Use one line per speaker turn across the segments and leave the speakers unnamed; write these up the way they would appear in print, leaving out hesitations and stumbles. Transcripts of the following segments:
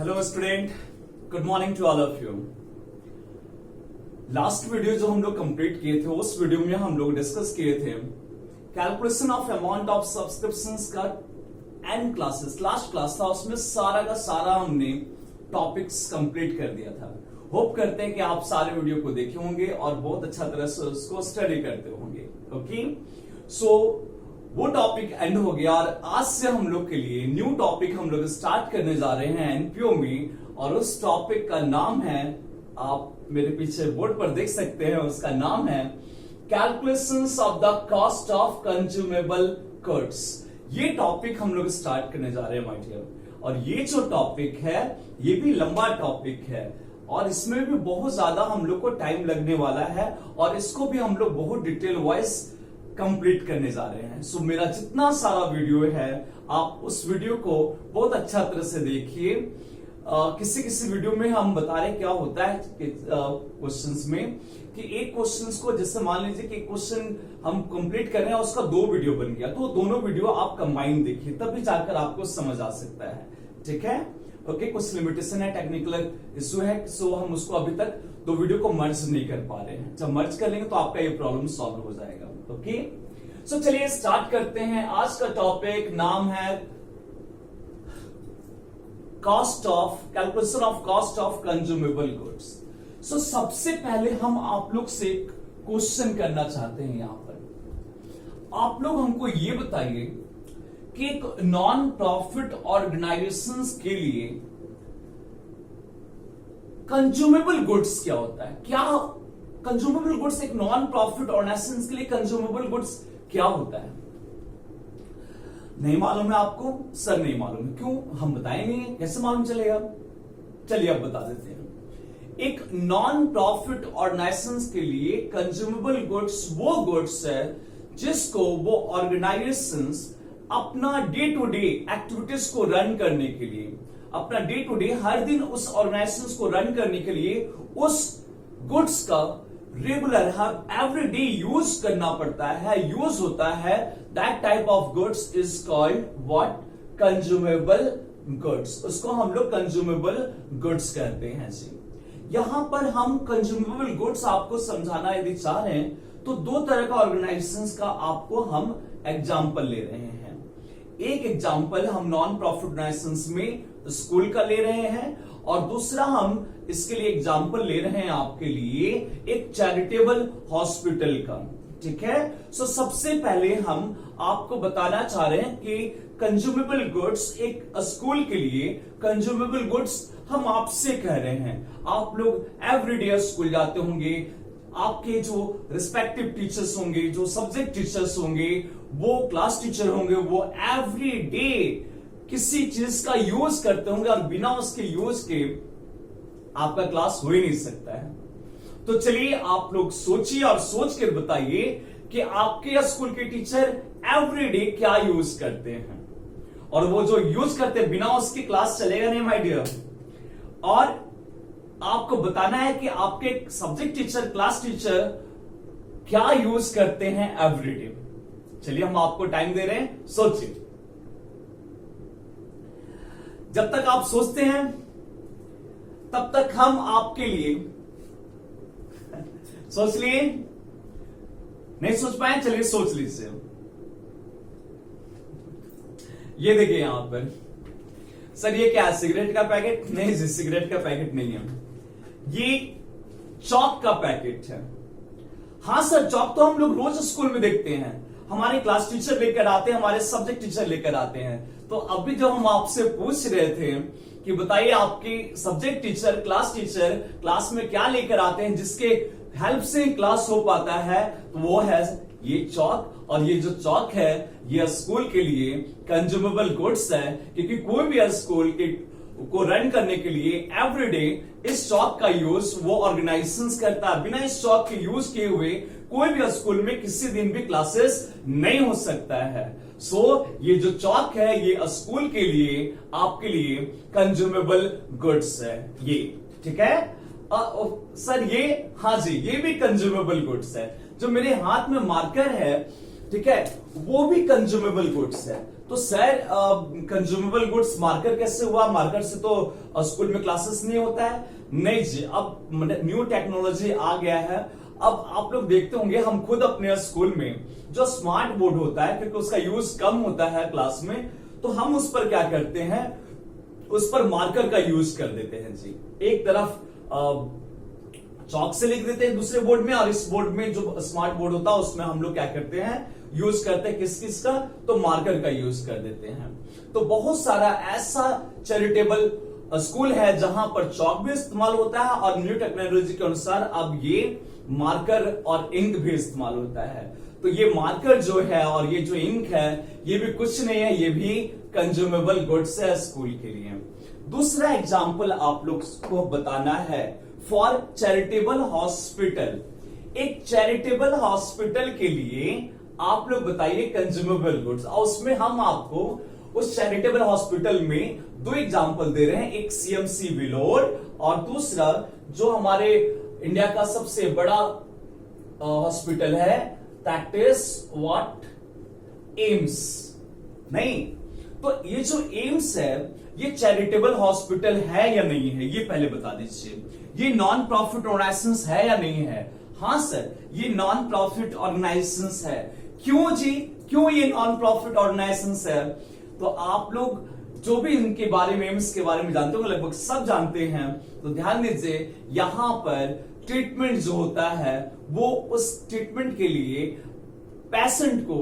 Hello student, good morning to all of you. Last video जो हम लोग complete किए थे उस वीडियो में हम लोग डिस्कस किए थे calculation of amount of subscriptions का एंड क्लासेस। लास्ट क्लास था, उसमें सारा का सारा हमने टॉपिक्स कंप्लीट कर दिया था। होप करते हैं कि आप सारे वीडियो को देखे होंगे और बहुत अच्छा तरह से उसको स्टडी करते होंगे। ओके, सो वो टॉपिक एंड हो गया और आज से हम लोग के लिए न्यू टॉपिक हम लोग स्टार्ट करने जा रहे हैं एनपीओ में, और उस टॉपिक का नाम है, आप मेरे पीछे बोर्ड पर देख सकते हैं, उसका नाम है calculations of the cost of consumable goods. ये टॉपिक हम लोग स्टार्ट करने जा रहे हैं माय डियर, और ये जो टॉपिक है ये भी लंबा टॉपिक है और इसमें भी बहुत ज्यादा हम लोग को टाइम लगने वाला है और इसको भी हम लोग बहुत डिटेल वाइज कंप्लीट करने जा रहे हैं। सो मेरा जितना सारा वीडियो है आप उस वीडियो को बहुत अच्छा तरह से देखिए। किसी किसी वीडियो में हम बता रहे क्या होता है क्वेश्चंस में कि एक क्वेश्चंस को, जैसे मान लीजिए कि क्वेश्चन हम कंप्लीट कर रहे हैं उसका 2 वीडियो बन गया, तो दोनों वीडियो आप कंबाइन देखिए तभी जाकर आपको समझ आ सकता है। ठीक है, ओके, कुछ लिमिटेशन है, टेक्निकल इश्यू है, सो हम उसको अभी तक 2 वीडियो को मर्ज नहीं कर पा रहे हैं। जब मर्ज कर लेंगे तो आपका ये प्रॉब्लम सॉल्व हो जाएगा। ओके, सो चलिए स्टार्ट करते हैं। आज का टॉपिक नाम है cost of calculation of cost of consumable goods. So सबसे पहले हम आप लोग से क्वेश्चन करना चाहते हैं। यहां पर आप लोग हमको ये बताइए कि एक नॉन प्रॉफिट ऑर्गेनाइजेशंस के लिए कंज्यूमेबल गुड्स क्या होता है। क्या कंज्यूमेबल गुड्स, एक नॉन प्रॉफिट ऑर्गेनाइजेशंस के लिए कंज्यूमेबल गुड्स क्या होता है? नहीं मालूम है आपको? सर नहीं मालूम है। क्यों? हम बताए नहीं है, कैसे मालूम चलेगा? चलिए अब बता देते हैं। एक नॉन प्रॉफिट ऑर्गेनाइजेशंस के लिए कंज्यूमेबल गुड्स वो गुड्स है जिसको वो ऑर्गेनाइजेशंस अपना डे टू डे एक्टिविटीज को रन करने के लिए, अपना डे टू डे हर दिन उस ऑर्गेनाइजेशंस को रन करने के लिए उस गुड्स का रेगुलर एवरी डे यूज करना पड़ता है, यूज होता है। That type of goods is called what? Consumable goods. उसको हम लोग कंज्यूमेबल गुड्स कहते हैं जी। यहां पर हम कंज्यूमेबल गुड्स आपको समझाना यदि चाह रहे हैं तो 2 तरह का ऑर्गेनाइजेशंस का आपको हम एग्जाम्पल ले रहे हैं। एक एग्जाम्पल हम नॉन प्रॉफिट ऑर्गेनाइजेशंस में स्कूल का ले रहे हैं और दूसरा हम इसके लिए एग्जाम्पल ले रहे हैं आपके लिए एक चैरिटेबल हॉस्पिटल का। ठीक है, सो सबसे पहले हम आपको बताना चाह रहे हैं कि कंज्यूमेबल गुड्स एक स्कूल के लिए कंज्यूमेबल गुड्स हम आपसे कह रहे हैं। आप लोग एवरीडे स्कूल जाते होंगे, आपके जो रिस्पेक्टिव टीचर्स होंगे, जो सब्जेक्ट टीचर्स होंगे, वो क्लास टीचर होंगे, वो एवरी डे किसी चीज का यूज करते होंगे और बिना उसके यूज के आपका क्लास हो ही नहीं सकता है। तो चलिए आप लोग सोचिए और सोच कर बताइए कि आपके स्कूल के टीचर एवरी डे क्या यूज करते हैं, और वो जो यूज करते हैं बिना उसकी क्लास चलेगा नहीं माय डियर। और आपको बताना है कि आपके सब्जेक्ट टीचर, क्लास टीचर क्या यूज करते हैं एवरी डे। चलिए हम आपको टाइम दे रहे हैं, सोचिए। जब तक आप सोचते हैं तब तक हम आपके लिए सोच लिए, नहीं सोच पाए? चलिए सोच लीजिए। ये देखिए यहां पर, सर ये क्या है? सिगरेट का पैकेट? नहीं जी, सिगरेट का पैकेट नहीं है, ये चौक का पैकेट है। हाँ सर, चौक तो हम लोग रोज स्कूल में देखते हैं, हमारे क्लास टीचर लेकर आते हैं, हमारे सब्जेक्ट टीचर लेकर आते हैं। तो अभी जब हम आपसे पूछ रहे थे कि बताइए आपके subject teacher, class teacher class में क्या लेकर आते हैं जिसके हेल्प से क्लास हो पाता है, तो वो है ये चौक। और ये जो चौक है ये स्कूल के लिए कंज्यूमेबल गुड्स है, क्योंकि कोई भी स्कूल के को रन करने के लिए एवरीडे इस चौक का यूज वो ऑर्गेनाइजेशंस करता है। बिना इस चौक के यूज किए हुए कोई भी स्कूल में किसी दिन भी क्लासेस नहीं हो सकता है। सो ये जो चौक है ये स्कूल के लिए, आपके लिए कंज्यूमेबल गुड्स है ये। ठीक है सर, ये हाँ जी, ये भी कंज्यूमेबल गुड्स है। जो मेरे हाथ में मार्कर है ठीक है, वो भी कंज्यूमेबल गुड्स है। तो सर कंज्यूमेबल गुड्स मार्कर कैसे हुआ? मार्कर से तो स्कूल में क्लासेस नहीं होता है। नहीं जी, अब न्यू टेक्नोलॉजी आ गया है। अब आप लोग देखते होंगे, हम खुद अपने स्कूल में जो स्मार्ट बोर्ड होता है, क्योंकि उसका यूज कम होता है क्लास में, तो हम उस पर क्या करते हैं, उस पर मार्कर का यूज कर देते हैं जी। एक तरफ चौक से लिख देते हैं दूसरे बोर्ड में, और इस बोर्ड में जो स्मार्ट बोर्ड होता है उसमें हम लोग क्या करते हैं, यूज करते हैं किस किस का, तो मार्कर का यूज कर देते हैं। तो बहुत सारा ऐसा चैरिटेबल स्कूल है जहां पर चौक भी इस्तेमाल होता है, और न्यू टेक्नोलॉजी के अनुसार अब ये मार्कर और इंक भी इस्तेमाल होता है। तो ये मार्कर जो है और ये जो इंक है, ये भी कुछ नहीं है, ये भी कंज्यूमेबल गुड्स है स्कूल के लिए। दूसरा एग्जाम्पल आप लोग को बताना है फॉर चैरिटेबल हॉस्पिटल। एक चैरिटेबल हॉस्पिटल के लिए आप लोग बताइए कंज्यूमेबल गुड्स, और उसमें हम आपको उस चैरिटेबल हॉस्पिटल में दो एग्जाम्पल दे रहे हैं, एक सीएमसी विलोर और दूसरा जो हमारे इंडिया का सबसे बड़ा हॉस्पिटल है, दैट इज व्हाट, एम्स। नहीं, तो ये जो एम्स है ये चैरिटेबल हॉस्पिटल है या नहीं है, ये पहले बता दीजिए। ये नॉन प्रॉफिट ऑर्गेनाइजेशन है या नहीं है? हाँ सर, ये नॉन प्रॉफिट ऑर्गेनाइजेशन है। क्यों जी, क्यों ये नॉन प्रॉफिट ऑर्गेनाइजेशन है? तो आप लोग जो भी इनके बारे में, एम्स के बारे में जानते हो, लगभग सब जानते हैं। तो ध्यान दीजिए, यहां पर ट्रीटमेंट जो होता है वो उस ट्रीटमेंट के लिए पेशेंट को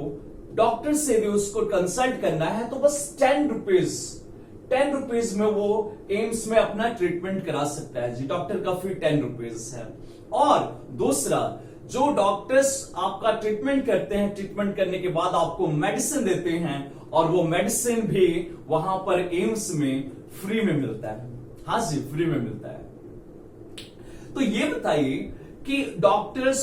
डॉक्टर से भी उसको कंसल्ट करना है, तो बस 10 रुपीज में वो एम्स में अपना ट्रीटमेंट करा सकता है जी। डॉक्टर का फी 10 रुपीज है। और दूसरा, जो डॉक्टर्स आपका ट्रीटमेंट करते हैं, ट्रीटमेंट करने के बाद आपको मेडिसिन देते हैं, और वो मेडिसिन भी वहां पर एम्स में फ्री में मिलता है। हाँ जी, फ्री में मिलता है। तो ये बताइए कि डॉक्टर्स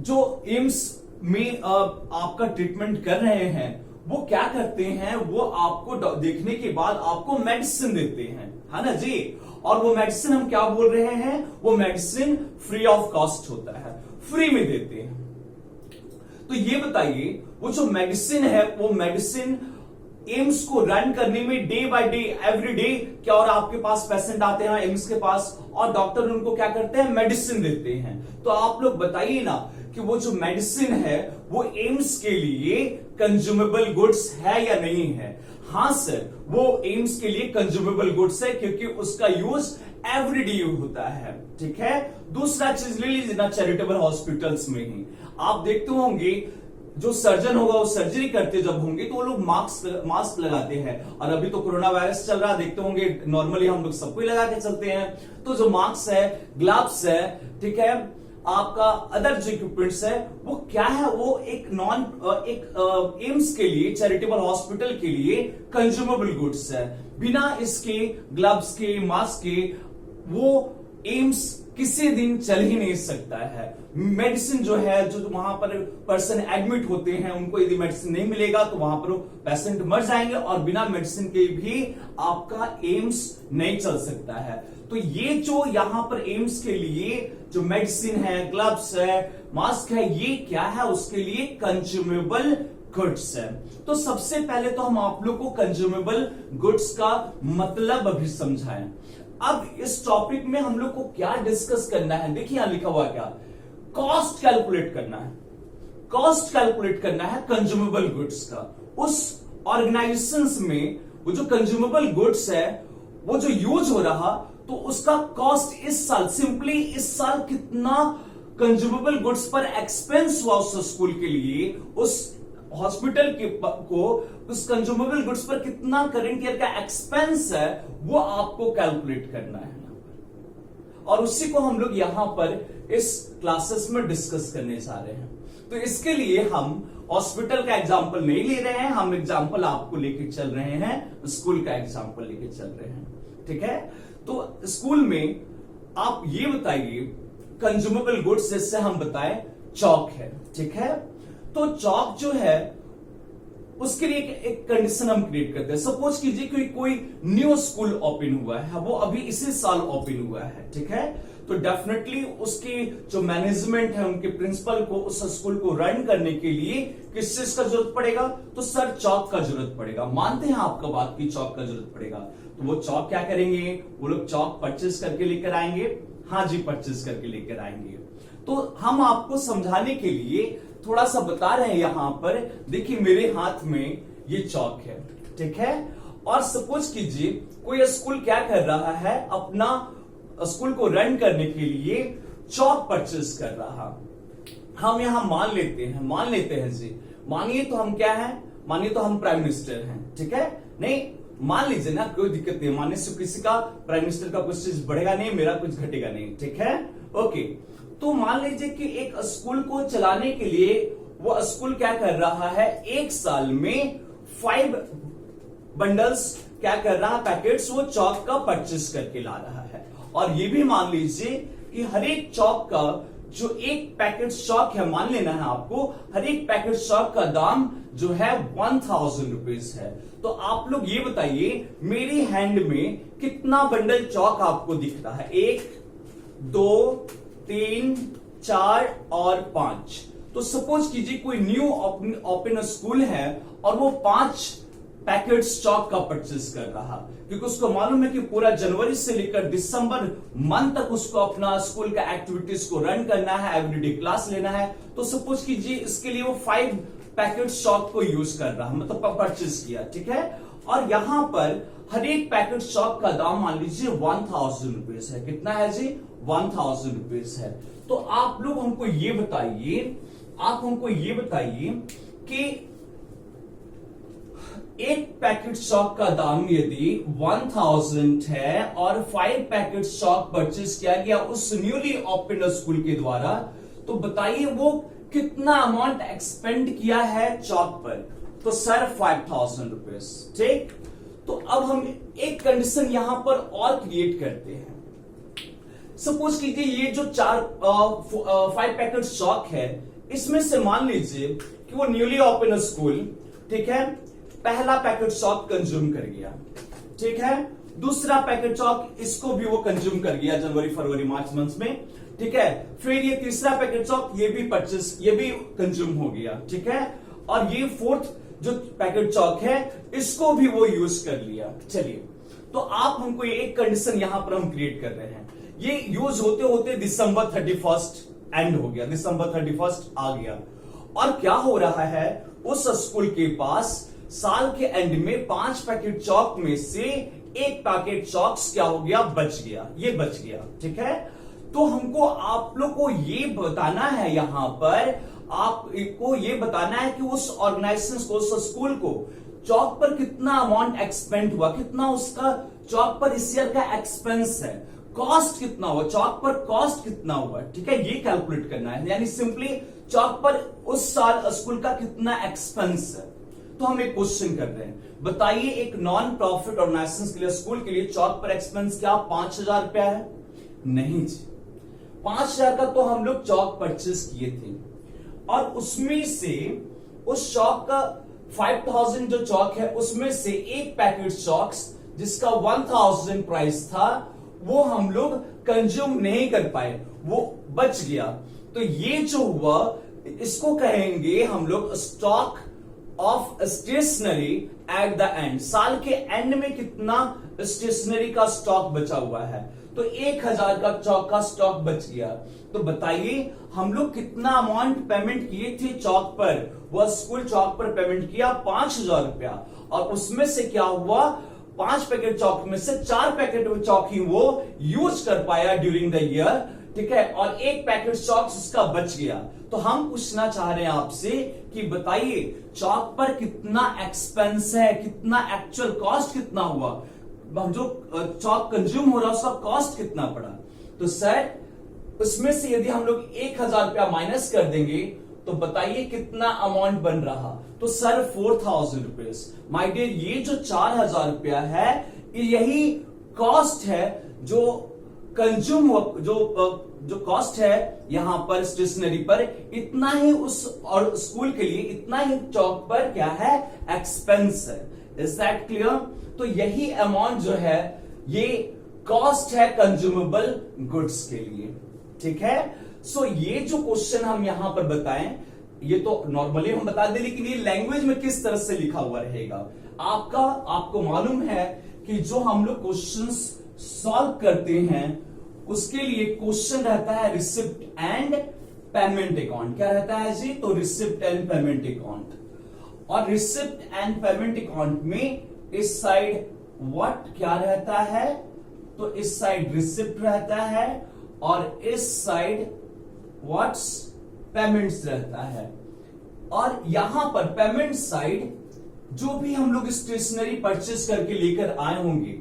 जो एम्स में आपका ट्रीटमेंट कर रहे हैं वो क्या करते हैं, वो आपको देखने के बाद आपको मेडिसिन देते हैं, है ना जी। और वो मेडिसिन हम क्या बोल रहे हैं, वो मेडिसिन फ्री ऑफ कॉस्ट होता है, फ्री में देते हैं। तो ये बताइए, वो जो मेडिसिन है, वो मेडिसिन एम्स को रन करने में day by day, every day क्या, और आपके पास पेशेंट आते हैं एम्स के पास, और डॉक्टर उनको क्या करते हैं, मेडिसिन देते हैं। तो आप लोग बताइए ना कि वो जो मेडिसिन है वो एम्स के लिए कंज्यूमेबल गुड्स है या नहीं है? हाँ सर, वो एम्स के लिए कंज्यूमेबल गुड्स है, क्योंकि उसका यूज एवरीडे होता है। ठीक है। दूसरा चीज ले लीजिए ना, चैरिटेबल हॉस्पिटल्स में ही आप देखते होंगे जो सर्जन होगा वो सर्जरी करते जब होंगे तो वो लोग मास्क लगाते हैं। और अभी तो कोरोना वायरस चल रहा है, देखते होंगे नॉर्मली हम लोग सबको ही लगा के चलते हैं। तो जो मास्क है, ग्लव्स है, ठीक है, आपका अदर जो इक्विपमेंट्स है वो क्या है, वो एक एम्स के लिए, चैरिटेबल हॉस्पिटल के लिए कंज्यूमेबल गुड्स है। बिना इसके, ग्लव्स के, मास्क के, वो एम्स किसी दिन चल ही नहीं सकता है। मेडिसिन जो है, जो वहां पर पर्सन एडमिट होते हैं, उनको यदि मेडिसिन नहीं मिलेगा तो वहां पर पेशेंट मर जाएंगे, और बिना मेडिसिन के भी आपका एम्स नहीं चल सकता है। तो ये जो यहां पर एम्स के लिए जो मेडिसिन है, ग्लव्स है, मास्क है, ये क्या है, उसके लिए कंज्यूमेबल गुड्स है। तो सबसे पहले तो हम आप लोग को कंज्यूमेबल गुड्स का मतलब अभी समझाएं। अब इस टॉपिक में हम लोग को क्या डिस्कस करना है, देखिए यहां लिखा हुआ क्या, कॉस्ट कैलकुलेट करना है। कॉस्ट कैलकुलेट करना है कंज्यूमेबल गुड्स का। उस ऑर्गेनाइजेशंस में वो जो कंज्यूमेबल गुड्स है वो जो यूज हो रहा, तो उसका कॉस्ट इस साल, सिंपली इस साल कितना कंज्यूमेबल गुड्स पर एक्सपेंस हुआ उस स्कूल के लिए, उस हॉस्पिटल को उस कंज्यूमेबल गुड्स पर कितना करंट ईयर का एक्सपेंस है, वो आपको कैलकुलेट करना है। और उसी को हम लोग यहां पर इस क्लासेस में डिस्कस करने जा रहे हैं। तो इसके लिए हम हॉस्पिटल का एग्जांपल नहीं ले रहे हैं, हम एग्जांपल आपको लेके चल रहे हैं, स्कूल का एग्जांपल लेके चल रहे हैं। ठीक है। तो स्कूल में आप ये बताइए, कंज्यूमेबल गुड्स जैसे हम बताएं चौक है, ठीक है। तो चौक जो है उसके लिए एक कंडीशन हम क्रिएट करते हैं। सपोज कीजिए कि कोई न्यू स्कूल ओपन हुआ है, वो अभी इसी साल ओपन हुआ है, ठीक है। तो डेफिनेटली उसकी जो मैनेजमेंट है, उनके प्रिंसिपल को उस स्कूल को रन करने के लिए किस चीज का जरूरत पड़ेगा? तो सर चौक का जरूरत पड़ेगा। मानते हैं आपका बात की चौक का जरूरत पड़ेगा, तो वो चौक क्या करेंगे? वो लोग चौक परचेज करके लेकर आएंगे। हाँ जी, परचेज करके लेकर आएंगे। तो हम आपको समझाने के लिए थोड़ा सा बता रहे हैं। यहां पर देखिए मेरे हाथ में ये चौक है, ठीक है। और सपोज कीजिए कोई स्कूल क्या कर रहा है, अपना स्कूल को रन करने के लिए चौक परचेज कर रहा। हम यहां मान लेते हैं जी, मानिए तो हम क्या हैं? मानिए तो हम प्राइम मिनिस्टर हैं, ठीक है। नहीं, मान लीजिए ना, कोई दिक्कत नहीं, मानने से किसी का प्राइम मिनिस्टर का कुछ चीज बढ़ेगा नहीं, मेरा कुछ घटेगा नहीं, ठीक है। ओके, तो मान लीजिए कि एक स्कूल को चलाने के लिए वो स्कूल क्या कर रहा है, एक साल में 5 बंडल्स क्या कर रहा है, पैकेट्स वो चौक का परचेस करके ला रहा है। और ये भी मान लीजिए कि हर एक चौक का जो एक पैकेट चौक है, मान लेना है आपको, हर एक पैकेट चौक का दाम जो है 1000 रुपीज है। तो आप लोग ये बताइए मेरी हैंड में कितना बंडल चौक आपको दिख रहा है? 1 2 3 4 और 5। तो सपोज कीजिए कोई न्यू ओपन स्कूल है और वो 5 पैकेट्स चौक का परचेज कर रहा, क्योंकि उसको मालूम है कि पूरा जनवरी से लेकर दिसंबर मंथ तक उसको अपना स्कूल का एक्टिविटीज को रन करना है, एवरीडे क्लास लेना है। तो सपोज कीजिए इसके लिए वो 5 पैकेट चौक को यूज कर रहा, मतलब परचेज किया, ठीक है। और यहां पर हर एक पैकेट चौक का दाम मान लीजिए 1000 रुपीज है। कितना है जी? 1000 रुपीज है। तो आप लोग हमको ये बताइए, कि एक पैकेट चौक का दाम यदि 1000 है और 5 पैकेट चौक परचेज किया गया उस न्यूली ओपन स्कूल के द्वारा, तो बताइए वो कितना अमाउंट एक्सपेंड किया है चौक पर? तो सर 5000 रुपीज, ठीक। तो अब हम एक कंडीशन यहां पर और क्रिएट करते हैं। सपोज कीजिए ये जो 5 पैकेट चौक है, इसमें से मान लीजिए कि वो न्यूली ओपन स्कूल, ठीक है, पहला पैकेट चौक कंज्यूम कर गया, ठीक है। दूसरा पैकेट चौक इसको भी वो कंज्यूम कर गया जनवरी फरवरी मार्च मंथ में, ठीक है। फिर ये तीसरा पैकेट चौक ये भी कंज्यूम हो गया, ठीक है। और ये 4th जो पैकेट चौक है इसको भी वो यूज कर लिया। चलिए, तो आप हमको एक कंडीशन यहां पर हम क्रिएट कर रहे हैं। ये यूज होते होते दिसंबर 31 एंड हो गया, दिसंबर 31 आ गया। और क्या हो रहा है, उस स्कूल के पास साल के एंड में 5 पैकेट चौक में से एक पैकेट चौक्स क्या हो गया? बच गया, ये बच गया, ठीक है। तो हमको आप लोग को ये बताना है, यहां पर आपको ये बताना है कि उस ऑर्गेनाइजेशन को, उस स्कूल को चौक पर कितना अमाउंट एक्सपेंड हुआ, कितना उसका चौक पर इस ईयर का एक्सपेंस है, कॉस्ट कितना हुआ, चौक पर कॉस्ट कितना हुआ, ठीक है। ये कैलकुलेट करना है, यानी सिंपली चौक पर उस साल स्कूल का कितना एक्सपेंस है। तो हम एक क्वेश्चन कर रहे हैं, बताइए एक नॉन प्रॉफिट ऑर्गेनाइजेशन के लिए, स्कूल के लिए चौक पर एक्सपेंस क्या 5000 रुपया है? नहीं जी, 5000 का तो हम लोग चौक परचेज किए थे, और उसमें से उस चौक का 5000 जो चौक है उसमें से एक पैकेट चौक्स जिसका 1000 प्राइस था वो हम लोग कंज्यूम नहीं कर पाए, वो बच गया। तो ये जो हुआ इसको कहेंगे हम लोग stock of stationery at the end. साल के एंड में कितना स्टेशनरी का स्टॉक बचा हुआ है, तो 1000 का चौक का स्टॉक बच गया। तो बताइए हम लोग कितना अमाउंट पेमेंट किए थे चौक पर? वह स्कूल चौक पर पेमेंट किया 5000 रुपया, और उसमें से क्या हुआ, 5 पैकेट चौक में से 4 पैकेट चौक ही वो यूज कर पाया ड्यूरिंग द ईयर, ठीक है, और एक पैकेट चौक उसका बच गया। तो हम पूछना चाह रहे हैं आपसे कि बताइए चौक पर कितना एक्सपेंस है, कितना एक्चुअल कॉस्ट कितना हुआ, जो चौक कंज्यूम हो रहा है उसका कॉस्ट कितना पड़ा। तो सर उसमें से यदि हम लोग 1000 रुपया माइनस कर देंगे तो बताइए कितना अमाउंट बन रहा। तो सर 4000 रुपीज। माय डियर, ये जो 4000 रुपया है यही कॉस्ट है जो कंज्यूम जो कॉस्ट है यहां पर स्टेशनरी पर, इतना ही उस और स्कूल के लिए इतना ही चौक पर क्या है, एक्सपेंस है। Is that clear? तो यही अमाउंट जो है ये कॉस्ट है कंज्यूमेबल गुड्स के लिए। ठीक है, सो ये जो क्वेश्चन हम यहां पर बताएं, ये तो नॉर्मली हम बता दें, लेकिन ये लैंग्वेज में किस तरह से लिखा हुआ रहेगा आपको मालूम है कि जो हम लोग क्वेश्चंस सॉल्व करते हैं उसके लिए क्वेश्चन रहता है रिसिप्ट एंड पेमेंट अकाउंट। क्या रहता है जी? तो रिसिप्ट एंड पेमेंट अकाउंट। और रिसिप्ट एंड पेमेंट अकाउंट में इस साइड व्हाट क्या रहता है? तो इस साइड रिसिप्ट रहता है और इस साइड व्हाट्स पेमेंट्स रहता है। और यहां पर पेमेंट साइड जो भी हम लोग स्टेशनरी परचेस करके लेकर आए होंगे,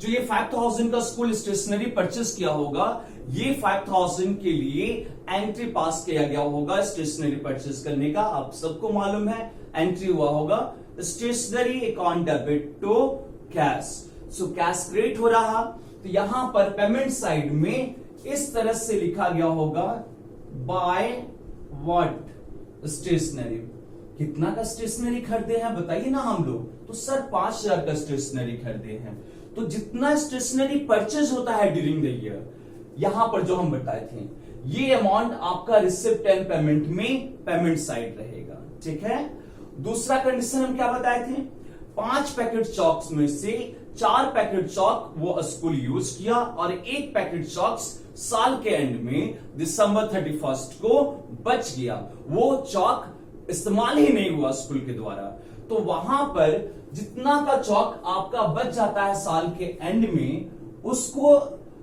जो ये 5000 का स्कूल स्टेशनरी परचेस किया होगा, ये 5000 के लिए एंट्री पास किया गया होगा स्टेशनरी परचेस करने का। आप सबको मालूम है एंट्री हुआ होगा stationery account debit to cash. So cash credit हो रहा, तो यहां पर पेमेंट साइड में इस तरह से लिखा गया होगा बाय व्हाट स्टेशनरी। कितना का स्टेशनरी खरीदे हैं बताइए ना हम लोग? तो सर 5000 का स्टेशनरी खरीदे हैं। तो जितना स्टेशनरी परचेज होता है ड्यूरिंग द ईयर, यहां पर जो हम बताए थे, ये अमाउंट आपका रिसिप्ट एंड पेमेंट में पेमेंट साइड रहेगा। ठीक है, दूसरा कंडीशन हम क्या बताए थे? 5 पैकेट चॉक्स में से 4 पैकेट चॉक वो स्कूल यूज किया और 1 पैकेट चॉक्स साल के एंड में दिसंबर 31 को बच गया, वो चॉक इस्तेमाल ही नहीं हुआ स्कूल के द्वारा। तो वहां पर जितना का चॉक आपका बच जाता है साल के एंड में, उसको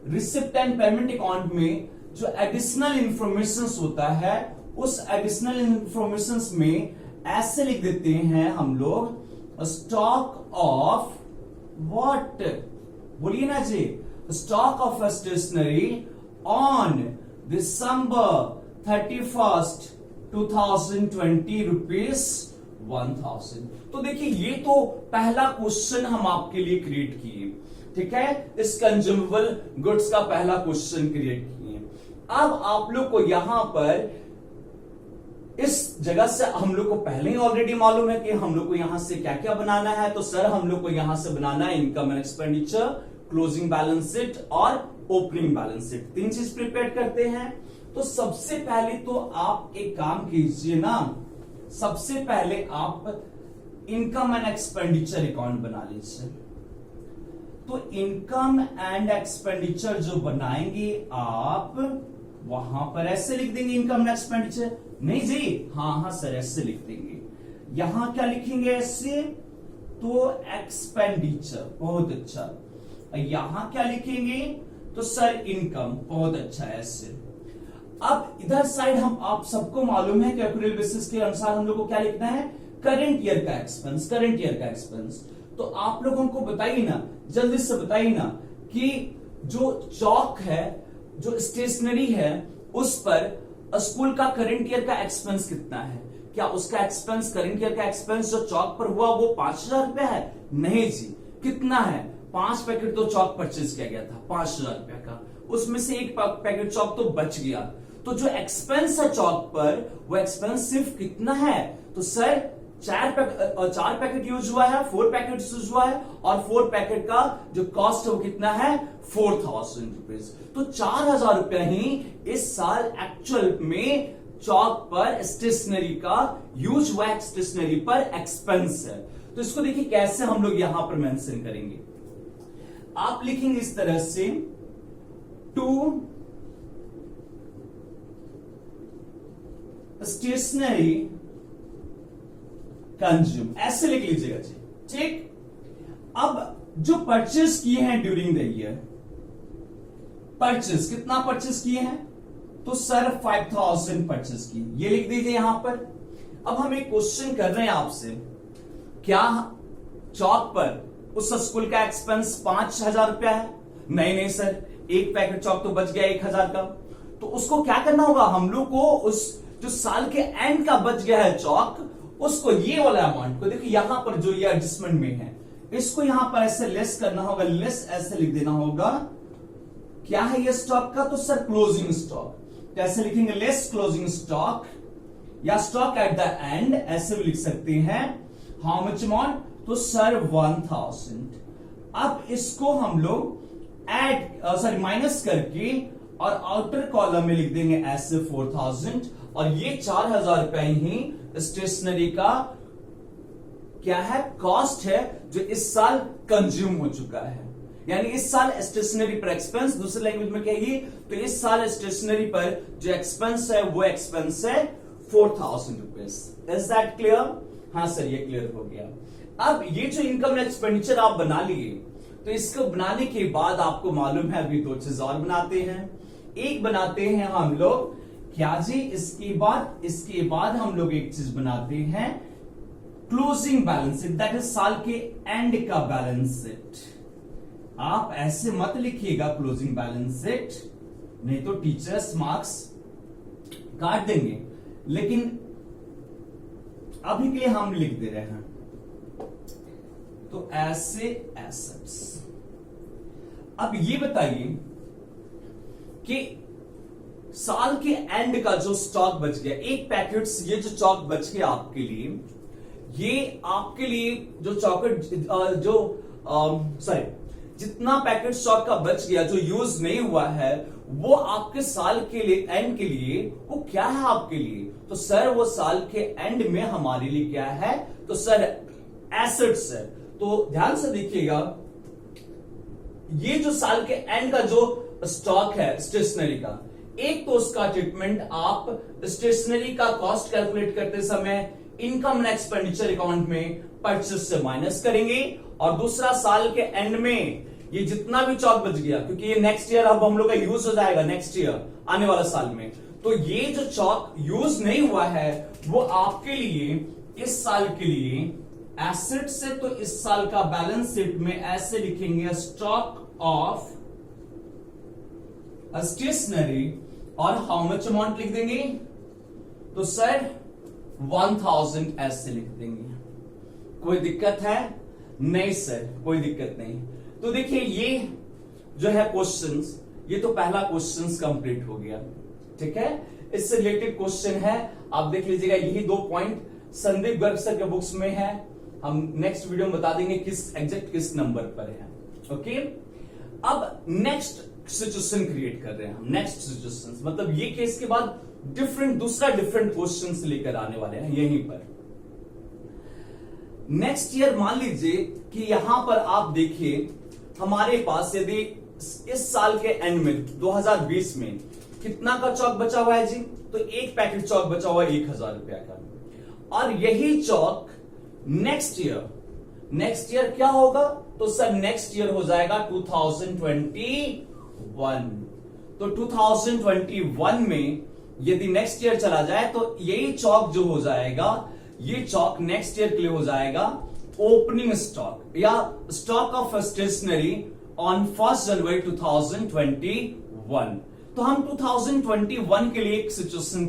रिसिप्ट एंड पेमेंट अकाउंट में जो एडिशनल इंफॉर्मेशन होता है, उस एडिशनल इंफॉर्मेशन में ऐसे लिख देते हैं हम लोग स्टॉक ऑफ व्हाट, बोलिए ना जी, stock of stationery on December 31 2020 ₹1000। तो देखिए ये तो पहला क्वेश्चन हम आपके लिए क्रिएट किए। ठीक है, इस कंज्यूमेबल गुड्स का पहला क्वेश्चन क्रिएट किए। अब आप लोग को यहां पर इस जगह से हम लोग को पहले ही ऑलरेडी मालूम है कि हम लोग को यहां से क्या क्या बनाना है। तो सर हम लोग को यहां से बनाना है income and expenditure, closing balance sheet और ओपनिंग बैलेंस शीट। 3 चीज प्रिपेयर करते हैं। तो सबसे पहले तो आप एक काम कीजिए ना, सबसे पहले आप इनकम एंड एक्सपेंडिचर अकाउंट बना लीजिए। तो इनकम एंड एक्सपेंडिचर जो बनाएंगे आप, वहां पर ऐसे लिख देंगे इनकम एंड एक्सपेंडिचर। नहीं जी, हाँ सर ऐसे लिख देंगे। यहां क्या लिखेंगे ऐसे? तो एक्सपेंडिचर, बहुत अच्छा। यहां क्या लिखेंगे? तो सर इनकम, बहुत अच्छा ऐसे। अब इधर साइड हम आप सबको मालूम है कि एक्यूरेल बेसिस के अनुसार हम लोग को क्या लिखना है? करंट ईयर का एक्सपेंस, करंट ईयर का एक्सपेंस। तो आप लोगों को बताइए ना, जल्दी से बताइए ना कि जो चौक है, जो स्टेशनरी है, उस पर स्कूल का करंट ईयर का एक्सपेंस कितना है? क्या उसका एक्सपेंस, करंट ईयर का एक्सपेंस जो चौक पर हुआ वो 5000 रुपया है? नहीं जी, कितना है? 5 पैकेट तो चौक परचेज किया गया था 5000 रुपया का, उसमें से 1 पैकेट चौक तो बच गया। तो जो एक्सपेंस है चौक पर, वो एक्सपेंस सिर्फ कितना है? तो सर 4 पैकेट यूज हुआ है, 4 पैकेट यूज हुआ है, और 4 पैकेट का जो कॉस्ट है वो कितना है? 4000 रुपीज। तो 4000 रुपया ही इस साल एक्चुअल में चौक पर स्टेशनरी का यूज हुआ, स्टेशनरी पर एक्सपेंस है। तो इसको देखिए कैसे हम लोग यहां पर मेंशन करेंगे। आप लिखेंगे इस तरह से, टू स्टेशनरी कंज्यूम, ऐसे लिख लीजिएगा जी। ठीक, अब जो परचेस किए हैं ड्यूरिंग द ईयर, परचेस कितना परचेस किए हैं? तो सर 5000 परचेस किए, ये लिख दीजिए यहां पर। अब हम एक क्वेश्चन कर रहे हैं आपसे, क्या चौक पर उस स्कूल का एक्सपेंस 5000 रुपया है? नहीं सर, 1 पैकेट चौक तो बच गया 1000 का। तो उसको क्या करना होगा? हम लोग को उस जो साल के एंड का बच गया है चौक, उसको ये वाला अमाउंट को देखिए यहां पर जो ये एडजस्टमेंट में है, इसको यहां पर ऐसे लेस करना होगा। लेस ऐसे लिख देना होगा क्या है ये स्टॉक का? तो सर क्लोजिंग स्टॉक। कैसे लिखेंगे? लेस क्लोजिंग स्टॉक या स्टॉक एट द एंड, ऐसे भी लिख सकते हैं। How much amount? तो सर 1000। अब इसको हम लोग ऐड माइनस करके और आउटर कॉलम में लिख देंगे ऐसे 4000, और ये 4000 रुपए ही स्टेशनरी का क्या है? कॉस्ट है, जो इस साल कंज्यूम हो चुका है। यानी इस साल स्टेशनरी पर एक्सपेंस, दूसरी लैंग्वेज में कहेगी तो इस साल स्टेशनरी पर जो एक्सपेंस है वो एक्सपेंस है 4000 रुपीज। Is that clear? हाँ सर, ये क्लियर हो गया। अब ये जो इनकम एक्सपेंडिचर आप बना लिए, तो इसको बनाने के बाद आपको मालूम है अभी दो चीज और बनाते हैं। एक बनाते हैं हम लोग क्या जी, इसके बाद हम लोग एक चीज बनाते हैं closing balance sheet, that is साल के एंड का बैलेंस शीट। आप ऐसे मत लिखिएगा क्लोजिंग बैलेंस शीट, नहीं तो टीचर्स मार्क्स काट देंगे। लेकिन अभी के लिए हम लिख दे रहे हैं तो ऐसे एसेट्स। अब ये बताइए कि साल के एंड का जो स्टॉक बच गया, एक पैकेट्स, ये जो स्टॉक बच गया आपके लिए, ये आपके लिए जो चॉकलेट जितना पैकेट स्टॉक का बच गया जो यूज नहीं हुआ है, वो आपके साल के लिए एंड के लिए वो क्या है आपके लिए? तो सर वो साल के एंड में हमारे लिए क्या है? तो सर एसेट्स है। तो ध्यान से देखिएगा, ये जो साल के एंड का जो स्टॉक है स्टेशनरी का, एक तो उसका ट्रीटमेंट आप स्टेशनरी का कॉस्ट कैलकुलेट करते समय इनकम एंड एक्सपेंडिचर अकाउंट में परचेस से माइनस करेंगे, और दूसरा साल के एंड में ये जितना भी चौक बच गया, क्योंकि ये नेक्स्ट ईयर अब हम लोग का यूज हो जाएगा, नेक्स्ट ईयर आने वाला साल में, तो ये जो चौक यूज नहीं हुआ है वो आपके लिए इस साल के लिए एसेट से, तो इस साल का बैलेंस शीट में ऐसे लिखेंगे स्टॉक ऑफ स्टेशनरी, और हाउ मच अमाउंट लिख देंगे? तो सर 1000 ऐसे लिख देंगे। कोई दिक्कत है? नहीं सर, कोई दिक्कत नहीं। तो देखिए ये जो है क्वेश्चंस, ये तो पहला क्वेश्चंस कंप्लीट हो गया, ठीक है। इससे रिलेटेड क्वेश्चन है, आप देख लीजिएगा। यही 2 पॉइंट संदीप गर्ग सर के बुक्स में है, हम नेक्स्ट वीडियो में बता देंगे किस नंबर पर है। ओके, अब नेक्स्ट सिचुएशन क्रिएट कर रहे हैं हम। नेक्स्ट सिचुएशन मतलब ये केस के बाद दूसरा डिफरेंट क्वेश्चंस लेकर आने वाले हैं यहीं पर। नेक्स्ट ईयर मान लीजिए कि यहां पर आप देखिए हमारे पास यदि इस साल के एंड में 2020 में कितना का चौक बचा हुआ है जी? तो एक पैकेट चौक बचा हुआ है 1000 रुपया का, और यही चौक नेक्स्ट ईयर क्या होगा? तो सर नेक्स्ट ईयर हो जाएगा 2021। तो 2021 में यदि नेक्स्ट ईयर चला जाए तो यही चौक जो हो जाएगा, ये चौक नेक्स्ट ईयर के लिए हो जाएगा ओपनिंग स्टॉक या स्टॉक ऑफ स्टेशनरी ऑन 1 जनवरी 2021। तो हम 2021 के लिए एक सिचुएशन